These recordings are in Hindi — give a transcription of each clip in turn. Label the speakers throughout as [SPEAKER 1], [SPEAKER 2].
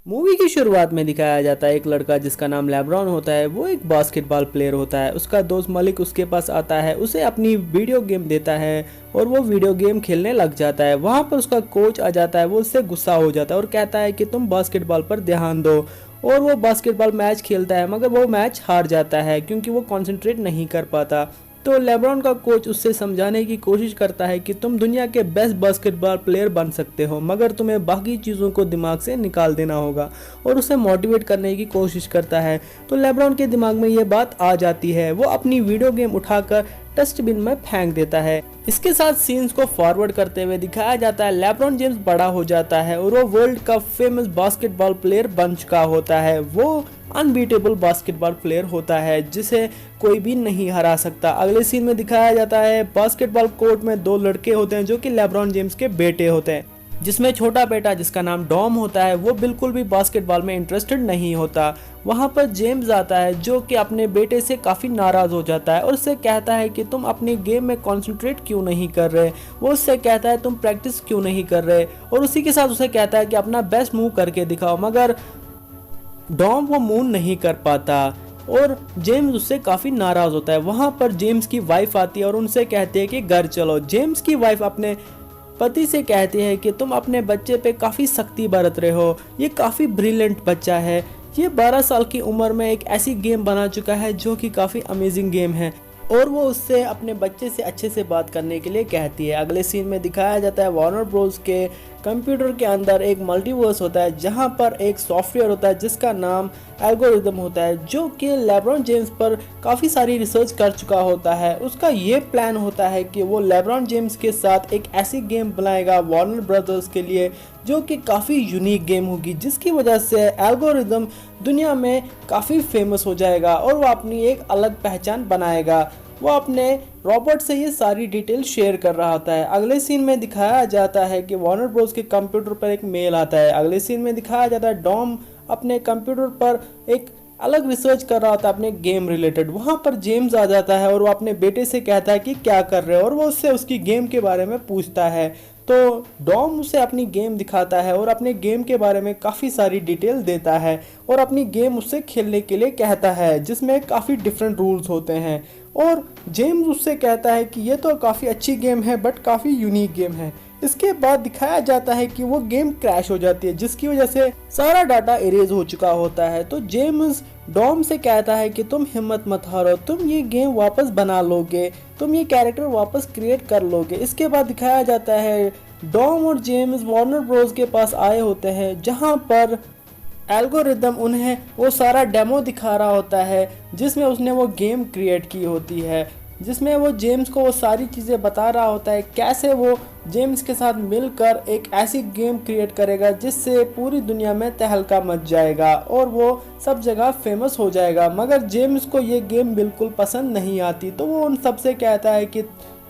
[SPEAKER 1] मूवी की शुरुआत में दिखाया जाता है एक लड़का जिसका नाम लेब्रॉन होता है। वो एक बास्केटबॉल प्लेयर होता है। उसका दोस्त मलिक उसके पास आता है, उसे अपनी वीडियो गेम देता है और वो वीडियो गेम खेलने लग जाता है। वहाँ पर उसका कोच आ जाता है, वो उससे गुस्सा हो जाता है और कहता है कि तुम बास्केटबॉल पर ध्यान दो। और वो बास्केटबॉल मैच खेलता है मगर वो मैच हार जाता है क्योंकि वो कंसंट्रेट नहीं कर पाता। तो लेब्रॉन का कोच उससे समझाने की कोशिश करता है कि तुम दुनिया के बेस्ट बास्केटबॉल प्लेयर बन सकते हो, मगर तुम्हें बाकी चीज़ों को दिमाग से निकाल देना होगा, और उसे मोटिवेट करने की कोशिश करता है। तो लेब्रॉन के दिमाग में ये बात आ जाती है। वो अपनी वीडियो गेम उठाकर डस्टबिन में फेंक देता है। इसके साथ सीन्स को फॉरवर्ड करते हुए दिखाया जाता है लेब्रॉन जेम्स बड़ा हो जाता है और वो वर्ल्ड का फेमस बास्केटबॉल प्लेयर बन चुका होता है। वो अनबीटेबल बास्केटबॉल प्लेयर होता है जिसे कोई भी नहीं हरा सकता। अगले सीन में दिखाया जाता है बास्केटबॉल कोर्ट में दो लड़के होते हैं जो कि लेब्रॉन जेम्स के बेटे होते हैं, जिसमें छोटा बेटा जिसका नाम डॉम होता है वो बिल्कुल भी बास्केटबॉल में इंटरेस्टेड नहीं होता। वहाँ पर जेम्स आता है जो कि अपने बेटे से काफ़ी नाराज़ हो जाता है और उससे कहता है कि तुम अपनी गेम में कंसंट्रेट क्यों नहीं कर रहे। वो उससे कहता है तुम प्रैक्टिस क्यों नहीं कर रहे, और उसी के साथ उसे कहता है कि अपना बेस्ट मूव करके दिखाओ, मगर डॉम वो मूव नहीं कर पाता और जेम्स उससे काफ़ी नाराज़ होता है। वहाँ पर जेम्स की वाइफ आती है और उनसे कहती है कि घर चलो। जेम्स की वाइफ अपने पति से कहती है कि तुम अपने बच्चे पे काफ़ी सख्ती बरत रहे हो, ये काफ़ी ब्रिलियंट बच्चा है, ये 12 साल की उम्र में एक ऐसी गेम बना चुका है जो कि काफ़ी अमेजिंग गेम है, और वो उससे अपने बच्चे से अच्छे से बात करने के लिए कहती है। अगले सीन में दिखाया जाता है वार्नर ब्रोस के कंप्यूटर के अंदर एक मल्टीवर्स होता है जहां पर एक सॉफ्टवेयर होता है जिसका नाम एल्गोरिदम होता है, जो कि लेब्रॉन जेम्स पर काफ़ी सारी रिसर्च कर चुका होता है। उसका ये प्लान होता है कि वो लेब्रॉन जेम्स के साथ एक ऐसी गेम बनाएगा वार्नर ब्रदर्स के लिए जो कि काफ़ी यूनिक गेम होगी, जिसकी वजह से एल्गोरिदम दुनिया में काफ़ी फेमस हो जाएगा और वो अपनी एक अलग पहचान बनाएगा। वो अपने रॉबर्ट से ये सारी डिटेल शेयर कर रहा होता है। अगले सीन में दिखाया जाता है कि वार्नर ब्रोस के कंप्यूटर पर एक मेल आता है। अगले सीन में दिखाया जाता है डॉम अपने कंप्यूटर पर एक अलग रिसर्च कर रहा होता है अपने गेम रिलेटेड। वहाँ पर जेम्स आ जाता है और वो अपने बेटे से कहता है कि क्या कर रहे हो, और वो उससे उसकी गेम के बारे में पूछता है। तो डॉम उसे अपनी गेम दिखाता है और अपने गेम के बारे में काफ़ी सारी डिटेल देता है और अपनी गेम उससे खेलने के लिए कहता है जिसमें काफ़ी डिफरेंट रूल्स होते हैं। और जेम्स उससे कहता है कि ये तो काफ़ी अच्छी गेम है बट काफ़ी यूनिक गेम है। इसके बाद दिखाया जाता है कि वो गेम क्रैश हो जाती है जिसकी वजह से सारा डाटा इरेज हो चुका होता है। तो जेम्स डॉम से कहता है कि तुम हिम्मत मत हारो, तुम ये गेम वापस बना लोगे, तुम ये कैरेक्टर वापस क्रिएट कर लोगे। इसके बाद दिखाया जाता है डॉम और जेम्स वार्नर ब्रोस के पास आए होते हैं जहां पर एल्गोरिदम उन्हें वो सारा डेमो दिखा रहा होता है जिसमें उसने वो गेम क्रिएट की होती है, जिसमें वो जेम्स को वो सारी चीज़ें बता रहा होता है कैसे वो जेम्स के साथ मिलकर एक ऐसी गेम क्रिएट करेगा जिससे पूरी दुनिया में तहलका मच जाएगा और वो सब जगह फेमस हो जाएगा। मगर जेम्स को ये गेम बिल्कुल पसंद नहीं आती, तो वो उन सबसे कहता है कि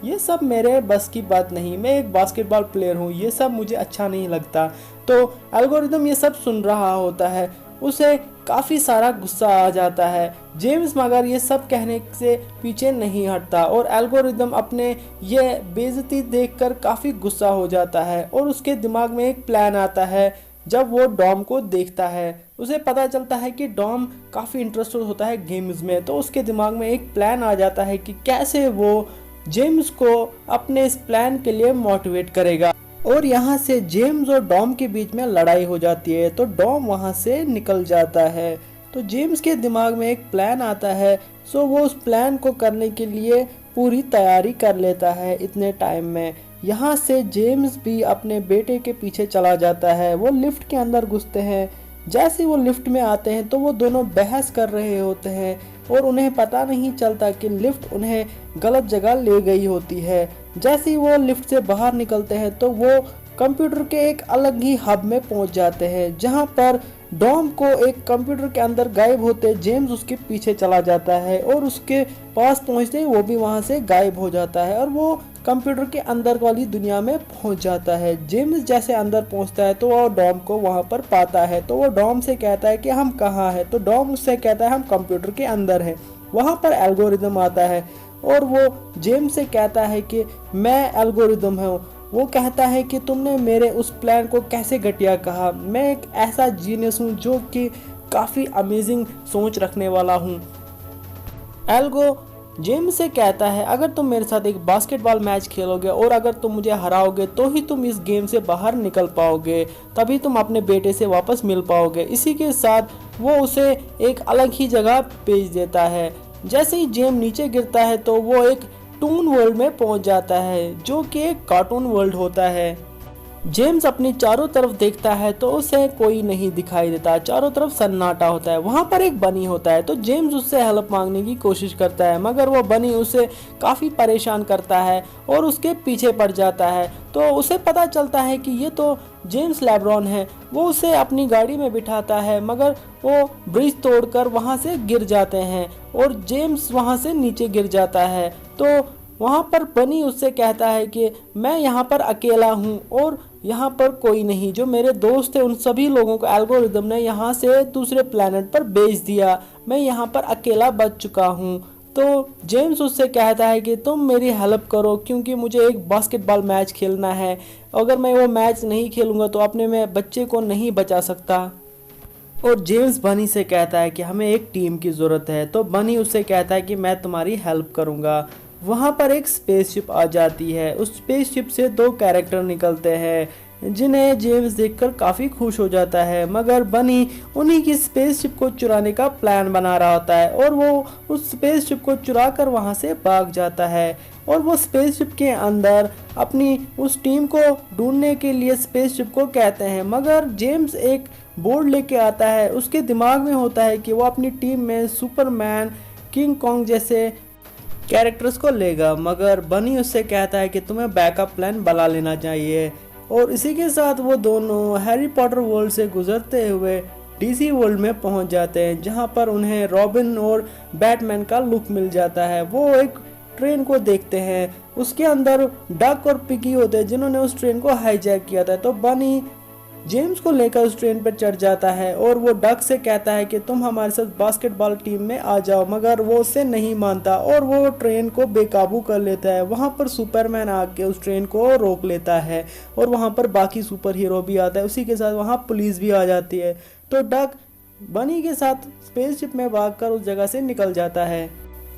[SPEAKER 1] ये सब मेरे बस की बात नहीं, मैं एक बास्केटबॉल प्लेयर हूँ, ये सब मुझे अच्छा नहीं लगता। तो एल्गोरिदम ये सब सुन रहा होता है, उसे काफ़ी सारा गुस्सा आ जाता है। जेम्स मगर ये सब कहने से पीछे नहीं हटता और एल्गोरिदम अपने ये बेइज्जती देखकर काफ़ी गुस्सा हो जाता है और उसके दिमाग में एक प्लान आता है। जब वो डॉम को देखता है उसे पता चलता है कि डॉम काफ़ी इंटरेस्टेड होता है गेम्स में, तो उसके दिमाग में एक प्लान आ जाता है कि कैसे वो जेम्स को अपने इस प्लान के लिए मोटिवेट करेगा। और यहाँ से जेम्स और डॉम के बीच में लड़ाई हो जाती है, तो डॉम वहाँ से निकल जाता है। तो जेम्स के दिमाग में एक प्लान आता है, सो वो उस प्लान को करने के लिए पूरी तैयारी कर लेता है इतने टाइम में। यहाँ से जेम्स भी अपने बेटे के पीछे चला जाता है। वो लिफ्ट के अंदर घुसते हैं। जैसे वो लिफ्ट में आते हैं तो वो दोनों बहस कर रहे होते हैं और उन्हें पता नहीं चलता कि लिफ्ट उन्हें गलत जगह ले गई होती है। जैसे ही वो लिफ्ट से बाहर निकलते हैं तो वो कंप्यूटर के एक अलग ही हब में पहुंच जाते हैं जहां पर डॉम को एक कंप्यूटर के अंदर गायब होते जेम्स उसके पीछे चला जाता है और उसके पास पहुंचते ही वो भी वहां से गायब हो जाता है और वो कंप्यूटर के अंदर वाली दुनिया में पहुंच जाता है। जेम्स जैसे अंदर पहुंचता है तो वो डॉम को वहां पर पाता है, तो वो डॉम से कहता है कि हम कहाँ हैं, तो डॉम उससे कहता है हम कंप्यूटर के अंदर हैं। वहां पर एल्गोरिदम आता है और वो जेम्स से कहता है कि मैं एल्गोरिदम हूँ वो कहता है कि तुमने मेरे उस प्लान को कैसे घटिया कहा, मैं एक ऐसा जीनियस हूँ जो कि काफ़ी अमेजिंग सोच रखने वाला हूँ। एल्गो जेम्स से कहता है अगर तुम मेरे साथ एक बास्केटबॉल मैच खेलोगे और अगर तुम मुझे हराओगे तो ही तुम इस गेम से बाहर निकल पाओगे, तभी तुम अपने बेटे से वापस मिल पाओगे। इसी के साथ वो उसे एक अलग ही जगह भेज देता है। जैसे ही जेम नीचे गिरता है तो वो एक टून वर्ल्ड में पहुंच जाता है जो कि एक कार्टून वर्ल्ड होता है। जेम्स अपनी चारों तरफ देखता है तो उसे कोई नहीं दिखाई देता, चारों तरफ सन्नाटा होता है। वहां पर एक बनी होता है तो जेम्स उससे हेल्प मांगने की कोशिश करता है, मगर वो बनी उसे काफ़ी परेशान करता है और उसके पीछे पड़ जाता है। तो उसे पता चलता है कि ये तो जेम्स लेब्रॉन है। वो उसे अपनी गाड़ी में बिठाता है, मगर वो ब्रिज तोड़कर वहां से गिर जाते हैं और जेम्स वहां से नीचे गिर जाता है। तो वहाँ पर बनी उससे कहता है कि मैं यहाँ पर अकेला हूँ और यहाँ पर कोई नहीं, जो मेरे दोस्त थे उन सभी लोगों को एल्गोरिदम ने यहाँ से दूसरे प्लेनेट पर भेज दिया, मैं यहाँ पर अकेला बच चुका हूँ। तो जेम्स उससे कहता है कि तुम मेरी हेल्प करो क्योंकि मुझे एक बास्केटबॉल मैच खेलना है, अगर मैं वो मैच नहीं खेलूँगा तो अपने मैं बच्चे को नहीं बचा सकता। और जेम्स बनी से कहता है कि हमें एक टीम की ज़रूरत है। तो बनी उससे कहता है कि मैं तुम्हारी हेल्प करूँगा। वहाँ पर एक स्पेसशिप आ जाती है, उस स्पेसशिप से दो कैरेक्टर निकलते हैं जिन्हें जेम्स देखकर काफ़ी खुश हो जाता है, मगर बनी उन्हीं की स्पेसशिप को चुराने का प्लान बना रहा होता है और वो उस स्पेसशिप को चुरा कर वहाँ से भाग जाता है। और वो स्पेसशिप के अंदर अपनी उस टीम को ढूंढने के लिए स्पेसशिप को कहते हैं, मगर जेम्स एक बोर्ड लेके आता है। उसके दिमाग में होता है कि वो अपनी टीम में सुपरमैन, किंग कॉन्ग जैसे कैरेक्टर्स को लेगा, मगर बनी उससे कहता है कि तुम्हें बैकअप प्लान बना लेना चाहिए। और इसी के साथ वो दोनों हैरी पॉटर वर्ल्ड से गुजरते हुए डीसी वर्ल्ड में पहुंच जाते हैं, जहां पर उन्हें रॉबिन और बैटमैन का लुक मिल जाता है। वो एक ट्रेन को देखते हैं, उसके अंदर डक और पिगी होते हैं जिन्होंने उस ट्रेन को हाईजैक किया था। तो बनी जेम्स को लेकर उस ट्रेन पर चढ़ जाता है और वो डक से कहता है कि तुम हमारे साथ बास्केटबॉल टीम में आ जाओ, मगर वो उससे नहीं मानता और वो ट्रेन को बेकाबू कर लेता है। वहाँ पर सुपरमैन आके उस ट्रेन को रोक लेता है और वहाँ पर बाकी सुपर हीरो भी आता है, उसी के साथ वहाँ पुलिस भी आ जाती है। तो डक बनी के साथ स्पेसशिप में भागकर उस जगह से निकल जाता है।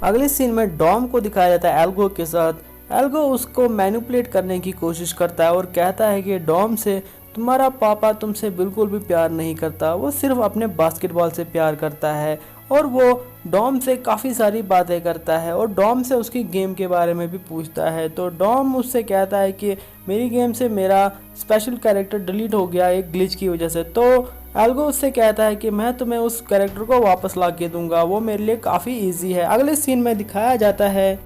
[SPEAKER 1] अगले सीन में डॉम को दिखाया जाता है एल्गो के साथ। एल्गो उसको मैनिपुलेट करने की कोशिश करता है और कहता है कि डॉम से तुम्हारा पापा तुमसे बिल्कुल भी प्यार नहीं करता, वो सिर्फ अपने बास्केटबॉल से प्यार करता है। और वो डॉम से काफ़ी सारी बातें करता है और डॉम से उसकी गेम के बारे में भी पूछता है। तो डॉम उससे कहता है कि मेरी गेम से मेरा स्पेशल कैरेक्टर डिलीट हो गया एक ग्लिच की वजह से। तो एल्गो उससे कहता है कि मैं तुम्हें उस कैरेक्टर को वापस ला के दूंगा, वो मेरे लिए काफ़ी ईजी है। अगले सीन में दिखाया जाता है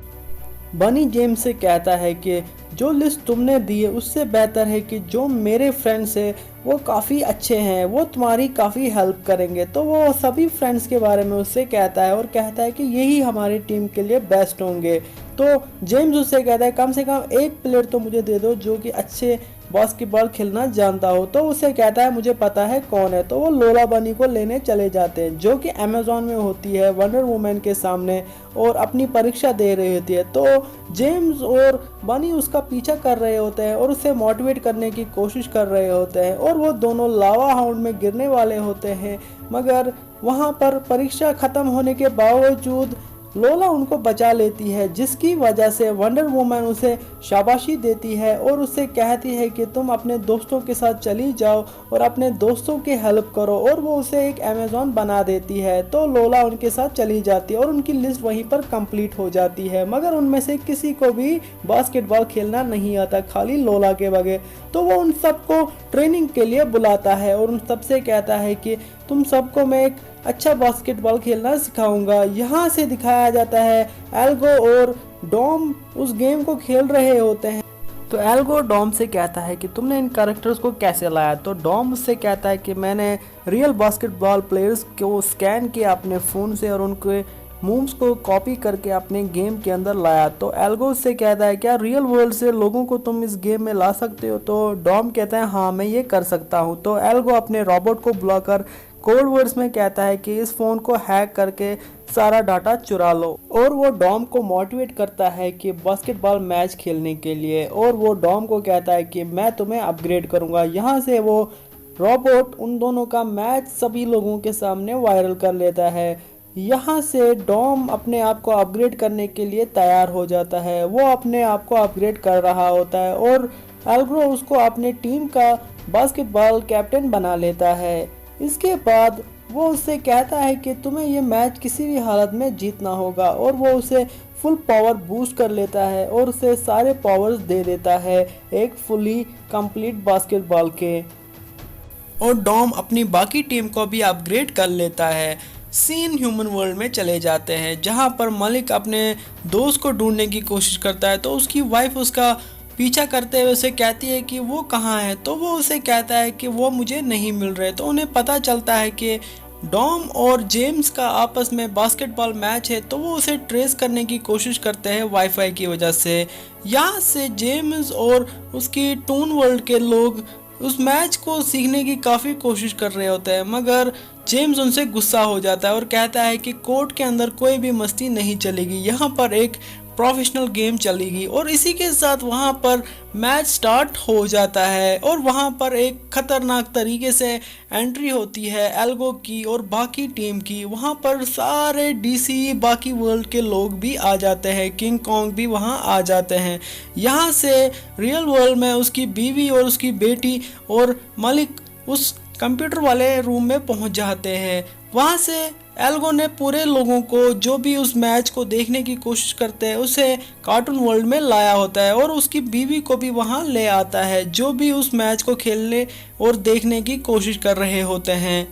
[SPEAKER 1] बनी जेम्स से कहता है कि जो लिस्ट तुमने दी है उससे बेहतर है कि जो मेरे फ्रेंड्स हैं वो काफ़ी अच्छे हैं, वो तुम्हारी काफ़ी हेल्प करेंगे। तो वो सभी फ्रेंड्स के बारे में उससे कहता है और कहता है कि यही हमारी टीम के लिए बेस्ट होंगे। तो जेम्स उससे कहता है कम से कम एक प्लेयर तो मुझे दे दो जो कि अच्छे बास्केटबॉल खेलना जानता हो। तो उसे कहता है मुझे पता है कौन है। तो वो लोला बनी को लेने चले जाते हैं जो कि अमेज़ॉन में होती है वंडर वुमन के सामने और अपनी परीक्षा दे रही होती है। तो जेम्स और बनी उसका पीछा कर रहे होते हैं और उसे मोटिवेट करने की कोशिश कर रहे होते हैं और वो दोनों लावा हाउंड में गिरने वाले होते हैं, मगर वहाँ पर परीक्षा ख़त्म होने के बावजूद लोला उनको बचा लेती है, जिसकी वजह से वंडर वुमन उसे शाबाशी देती है और उससे कहती है कि तुम अपने दोस्तों के साथ चली जाओ और अपने दोस्तों की हेल्प करो, और वो उसे एक अमेज़ॉन बना देती है। तो लोला उनके साथ चली जाती है और उनकी लिस्ट वहीं पर कंप्लीट हो जाती है, मगर उनमें से किसी को भी बास्केटबॉल खेलना नहीं आता, खाली लोला के बगैर। तो वो उन सबको ट्रेनिंग के लिए बुलाता है और उन सबसे कहता है कि तुम सबको मैं एक अच्छा बास्केटबॉल खेलना सिखाऊंगा। यहाँ से दिखाया जाता है एल्गो और डॉम उस गेम को खेल रहे होते हैं। तो एल्गो डॉम से कहता है कि तुमने इन कैरेक्टर्स को कैसे लाया। तो डॉम उससे कहता है कि मैंने रियल बास्केटबॉल प्लेयर्स को स्कैन किया अपने फ़ोन से और उनके मूव्स को कॉपी करके अपने गेम के अंदर लाया। तो एल्गो उससे कहता है क्या रियल वर्ल्ड से लोगों को तुम इस गेम में ला सकते हो। तो डॉम कहता है हाँ मैं ये कर सकता हूँ। तो एल्गो अपने रोबोट को बुलाकर कोड वर्ड्स में कहता है कि इस फ़ोन को हैक करके सारा डाटा चुरा लो। और वो डॉम को मोटिवेट करता है कि बास्केटबॉल मैच खेलने के लिए, और वो डॉम को कहता है कि मैं तुम्हें अपग्रेड करूँगा। यहाँ से वो रोबोट उन दोनों का मैच सभी लोगों के सामने वायरल कर लेता है। यहाँ से डॉम अपने आप को अपग्रेड करने के लिए तैयार हो जाता है। वो अपने आप को अपग्रेड कर रहा होता है और एल्ग्रो उसको अपने टीम का बास्केटबॉल कैप्टन बना लेता है। इसके बाद वो उससे कहता है कि तुम्हें ये मैच किसी भी हालत में जीतना होगा, और वो उसे फुल पावर बूस्ट कर लेता है और उसे सारे पावर्स दे देता है एक फुली कंप्लीट बास्केटबॉल के। और डॉम अपनी बाकी टीम को भी अपग्रेड कर लेता है। सीन ह्यूमन वर्ल्ड में चले जाते हैं जहां पर मलिक अपने दोस्त को ढूंढने की कोशिश करता है, तो उसकी वाइफ उसका पीछा करते हुए उसे कहती है कि वो कहाँ है, तो वो उसे कहता है कि वो मुझे नहीं मिल रहे। तो उन्हें पता चलता है कि डॉम और जेम्स का आपस में बास्केटबॉल मैच है, तो वो उसे ट्रेस करने की कोशिश करते हैं वाईफाई की वजह से। यहाँ से जेम्स और उसकी टून वर्ल्ड के लोग उस मैच को सीखने की काफ़ी कोशिश कर रहे होते हैं, मगर जेम्स उनसे गुस्सा हो जाता है और कहता है कि कोर्ट के अंदर कोई भी मस्ती नहीं चलेगी, यहाँ पर एक प्रोफेशनल गेम चलेगी। और इसी के साथ वहाँ पर मैच स्टार्ट हो जाता है और वहाँ पर एक खतरनाक तरीके से एंट्री होती है एल्गो की और बाकी टीम की। वहाँ पर सारे डीसी बाकी वर्ल्ड के लोग भी आ जाते हैं, किंग कॉन्ग भी वहाँ आ जाते हैं। यहाँ से रियल वर्ल्ड में उसकी बीवी और उसकी बेटी और मलिक उस कंप्यूटर वाले रूम में पहुँच जाते हैं। वहाँ से एल्गो ने पूरे लोगों को जो भी उस मैच को देखने की कोशिश करते हैं उसे कार्टून वर्ल्ड में लाया होता है, और उसकी बीवी को भी वहां ले आता है जो भी उस मैच को खेलने और देखने की कोशिश कर रहे होते हैं।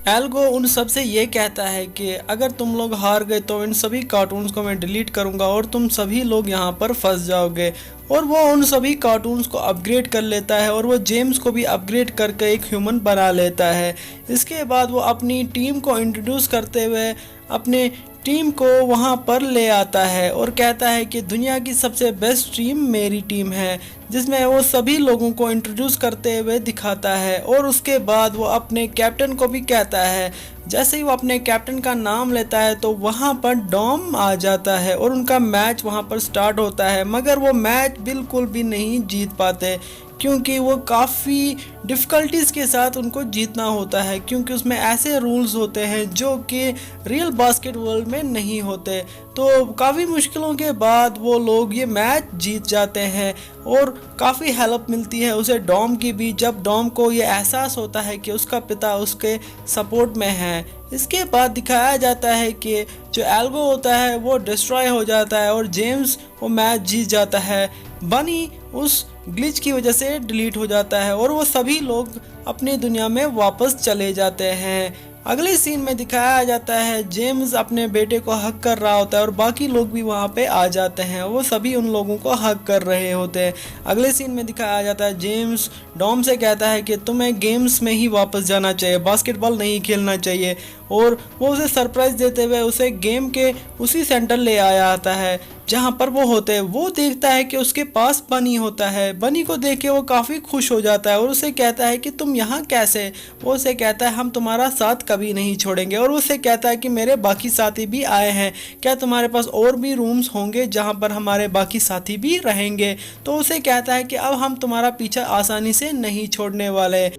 [SPEAKER 1] एल्गो उन सबसे ये कहता है कि अगर तुम लोग हार गए तो इन सभी कार्टून्स को मैं डिलीट करूंगा और तुम सभी लोग यहाँ पर फंस जाओगे। और वो उन सभी कार्टून्स को अपग्रेड कर लेता है और वो जेम्स को भी अपग्रेड करके एक ह्यूमन बना लेता है। इसके बाद वो अपनी टीम को इंट्रोड्यूस करते हुए अपने टीम को वहाँ पर ले आता है और कहता है कि दुनिया की सबसे बेस्ट टीम मेरी टीम है, जिसमें वो सभी लोगों को इंट्रोड्यूस करते हुए दिखाता है। और उसके बाद वो अपने कैप्टन को भी कहता है। जैसे ही वो अपने कैप्टन का नाम लेता है तो वहाँ पर डॉम आ जाता है और उनका मैच वहाँ पर स्टार्ट होता है, मगर वो मैच बिल्कुल भी नहीं जीत पाते क्योंकि वो काफ़ी डिफ़िकल्टीज़ के साथ उनको जीतना होता है, क्योंकि उसमें ऐसे रूल्स होते हैं जो कि रियल बास्केट वर्ल्ड में नहीं होते। तो काफ़ी मुश्किलों के बाद वो लोग ये मैच जीत जाते हैं और काफ़ी हेल्प मिलती है उसे डॉम की भी, जब डॉम को ये एहसास होता है कि उसका पिता उसके सपोर्ट में है। इसके बाद दिखाया जाता है कि जो एल्गो होता है वो डिस्ट्रॉय हो जाता है और जेम्स वो मैच जीत जाता है। बनी उस ग्लिच की वजह से डिलीट हो जाता है और वो सभी लोग अपनी दुनिया में वापस चले जाते हैं। अगले सीन में दिखाया जाता है जेम्स अपने बेटे को हक कर रहा होता है और बाकी लोग भी वहाँ पे आ जाते हैं, वो सभी उन लोगों को हक कर रहे होते हैं। अगले सीन में दिखाया जाता है जेम्स डॉम से कहता है कि तुम्हें गेम्स में ही वापस जाना चाहिए, बास्केटबॉल नहीं खेलना चाहिए, और वो उसे सरप्राइज देते हुए उसे गेम के उसी सेंटर ले आया आता है जहाँ पर वो होते हैं। वो देखता है कि उसके पास बनी होता है। बनी को देख के वो काफ़ी खुश हो जाता है और उसे कहता है कि तुम यहाँ कैसे। वो उसे कहता है हम तुम्हारा साथ कभी नहीं छोड़ेंगे, और उसे कहता है कि मेरे बाकी साथी भी आए हैं, क्या तुम्हारे पास और भी रूम्स होंगे जहाँ पर हमारे बाकी साथी भी रहेंगे। तो उसे कहता है कि अब हम तुम्हारा पीछा आसानी से नहीं छोड़ने वाले।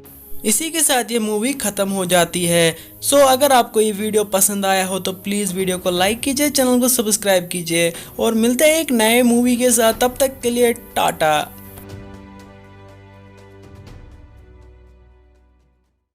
[SPEAKER 1] इसी के साथ ये मूवी ख़त्म हो जाती है। सो अगर आपको ये वीडियो पसंद आया हो तो प्लीज़ वीडियो को लाइक कीजिए, चैनल को सब्सक्राइब कीजिए, और मिलते हैं एक नए मूवी के साथ। तब तक के लिए टाटा।